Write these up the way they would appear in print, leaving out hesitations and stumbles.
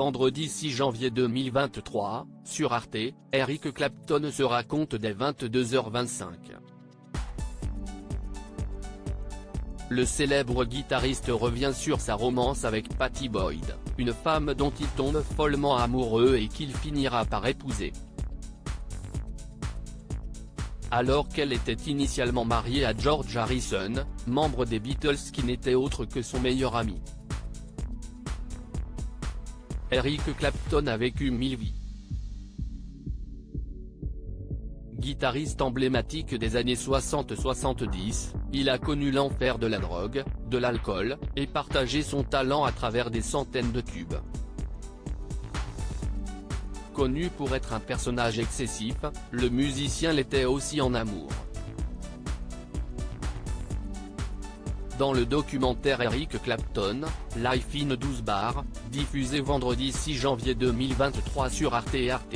Vendredi 6 janvier 2023, sur Arte, Eric Clapton se raconte dès 22h25. Le célèbre guitariste revient sur sa romance avec Pattie Boyd, une femme dont il tombe follement amoureux et qu'il finira par épouser. Alors qu'elle était initialement mariée à George Harrison, membre des Beatles qui n'était autre que son meilleur ami. Eric Clapton a vécu 1000 vies. Guitariste emblématique des années 60-70, il a connu l'enfer de la drogue, de l'alcool, et partagé son talent à travers des centaines de tubes. Connu pour être un personnage excessif, le musicien l'était aussi en amour. Dans le documentaire Eric Clapton, Life in 12 Bar, diffusé vendredi 6 janvier 2023 sur Arte et Arte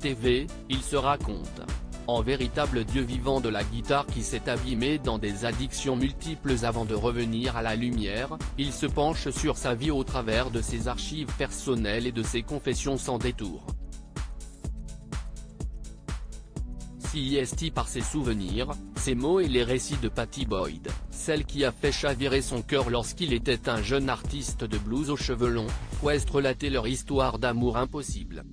TV, il se raconte. En véritable dieu vivant de la guitare qui s'est abîmé dans des addictions multiples avant de revenir à la lumière, il se penche sur sa vie au travers de ses archives personnelles et de ses confessions sans détour. CIST par ses souvenirs, ses mots et les récits de Pattie Boyd, celle qui a fait chavirer son cœur lorsqu'il était un jeune artiste de blues aux cheveux longs, ouest relater leur histoire d'amour impossible.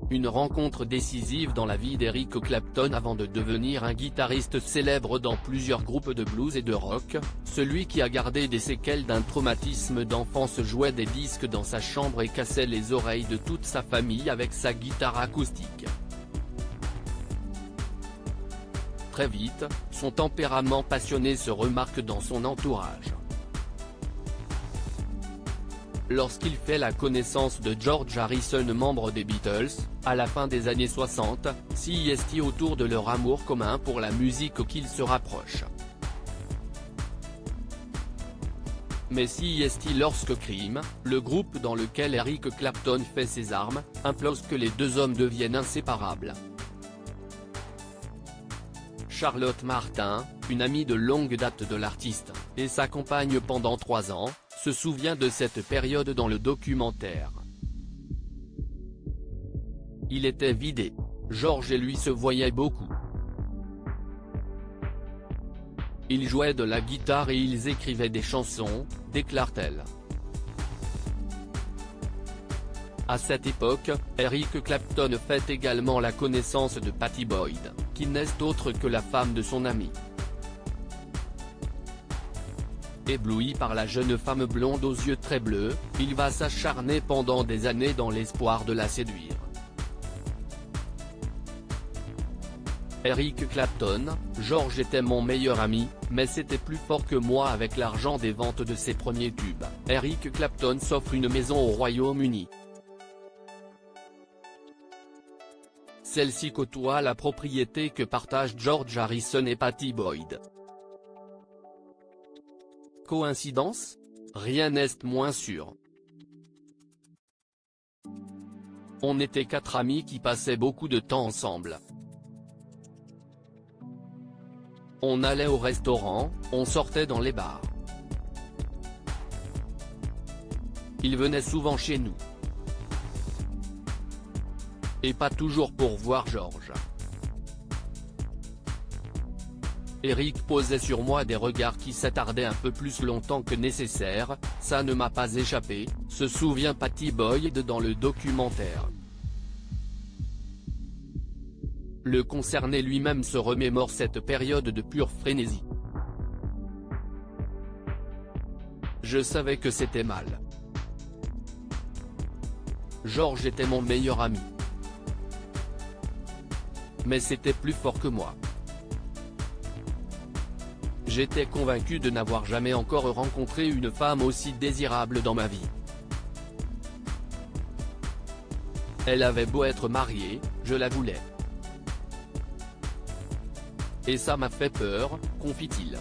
Une rencontre décisive dans la vie d'Eric Clapton avant de devenir un guitariste célèbre dans plusieurs groupes de blues et de rock, celui qui a gardé des séquelles d'un traumatisme d'enfance jouait des disques dans sa chambre et cassait les oreilles de toute sa famille avec sa guitare acoustique. Très vite, son tempérament passionné se remarque dans son entourage. Lorsqu'il fait la connaissance de George Harrison, membre des Beatles, à la fin des années 60, CIST autour de leur amour commun pour la musique qu'il se rapproche. Mais CIST lorsque Cream, le groupe dans lequel Eric Clapton fait ses armes, implose que les deux hommes deviennent inséparables. Charlotte Martin, une amie de longue date de l'artiste, et sa compagne pendant 3 ans, se souvient de cette période dans le documentaire. Il était vidé. George et lui se voyaient beaucoup. Ils jouaient de la guitare et ils écrivaient des chansons, déclare-t-elle. À cette époque, Eric Clapton fait également la connaissance de Pattie Boyd, qui n'est autre que la femme de son ami. Ébloui par la jeune femme blonde aux yeux très bleus, il va s'acharner pendant des années dans l'espoir de la séduire. Eric Clapton, George était mon meilleur ami, mais c'était plus fort que moi avec l'argent des ventes de ses premiers tubes. Eric Clapton s'offre une maison au Royaume-Uni. Celle-ci côtoie la propriété que partagent George Harrison et Pattie Boyd. Coïncidence? Rien n'est moins sûr. On était 4 amis qui passaient beaucoup de temps ensemble. On allait au restaurant, on sortait dans les bars. Il venait souvent chez nous. Et pas toujours pour voir George. Eric posait sur moi des regards qui s'attardaient un peu plus longtemps que nécessaire, ça ne m'a pas échappé, se souvient Pattie Boyd dans le documentaire. Le concerné lui-même se remémore cette période de pure frénésie. Je savais que c'était mal. George était mon meilleur ami. Mais c'était plus fort que moi. J'étais convaincu de n'avoir jamais encore rencontré une femme aussi désirable dans ma vie. Elle avait beau être mariée, je la voulais. Et ça m'a fait peur, confie-t-il.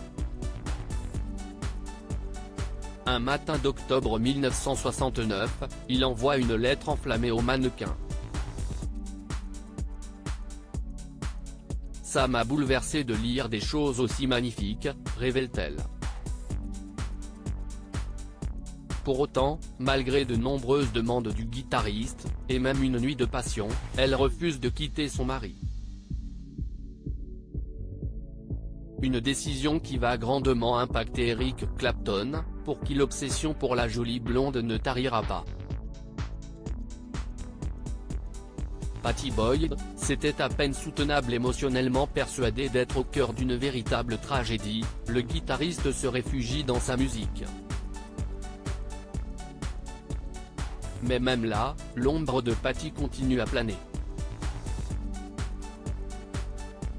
Un matin d'octobre 1969, il envoie une lettre enflammée au mannequin. Ça m'a bouleversé de lire des choses aussi magnifiques, révèle-t-elle. Pour autant, malgré de nombreuses demandes du guitariste, et même une nuit de passion, elle refuse de quitter son mari. Une décision qui va grandement impacter Eric Clapton, pour qui l'obsession pour la jolie blonde ne tarira pas. Pattie Boyd, c'était à peine soutenable émotionnellement. Persuadé d'être au cœur d'une véritable tragédie, le guitariste se réfugie dans sa musique. Mais même là, l'ombre de Pattie continue à planer.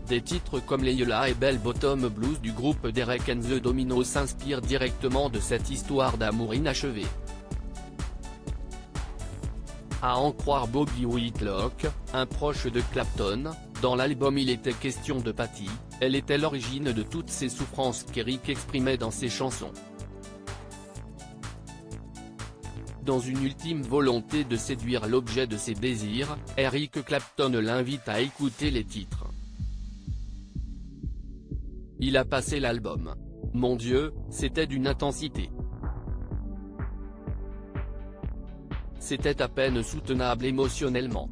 Des titres comme Layla et Bell Bottom Blues du groupe Derek and the Dominos s'inspirent directement de cette histoire d'amour inachevé. À en croire Bobby Whitlock, un proche de Clapton, dans l'album il était question de Pattie, elle était l'origine de toutes ces souffrances qu'Eric exprimait dans ses chansons. Dans une ultime volonté de séduire l'objet de ses désirs, Eric Clapton l'invite à écouter les titres. Il a passé l'album. Mon Dieu, c'était d'une intensité. C'était à peine soutenable émotionnellement.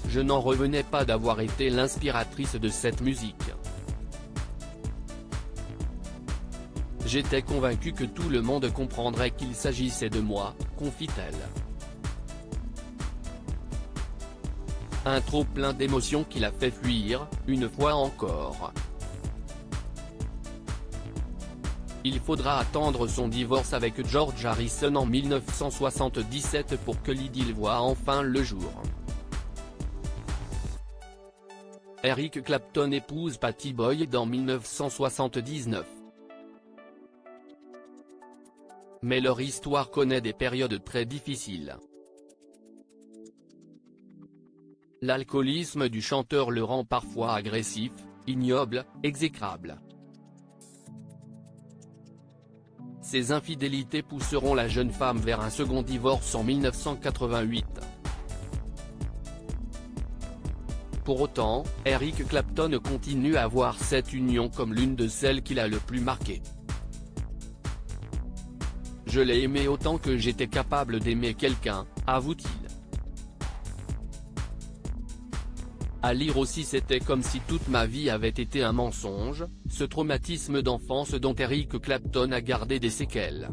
Je n'en revenais pas d'avoir été l'inspiratrice de cette musique. J'étais convaincue que tout le monde comprendrait qu'il s'agissait de moi, confie-t-elle. Un trop-plein d'émotions qui l'a fait fuir, une fois encore. Il faudra attendre son divorce avec George Harrison en 1977 pour que l'idylle voie enfin le jour. Eric Clapton épouse Pattie Boyd en 1979. Mais leur histoire connaît des périodes très difficiles. L'alcoolisme du chanteur le rend parfois agressif, ignoble, exécrable. Ces infidélités pousseront la jeune femme vers un second divorce en 1988. Pour autant, Eric Clapton continue à voir cette union comme l'une de celles qui l'a le plus marqué. Je l'ai aimé autant que j'étais capable d'aimer quelqu'un, avoue-t-il. À lire aussi c'était comme si toute ma vie avait été un mensonge, ce traumatisme d'enfance dont Eric Clapton a gardé des séquelles.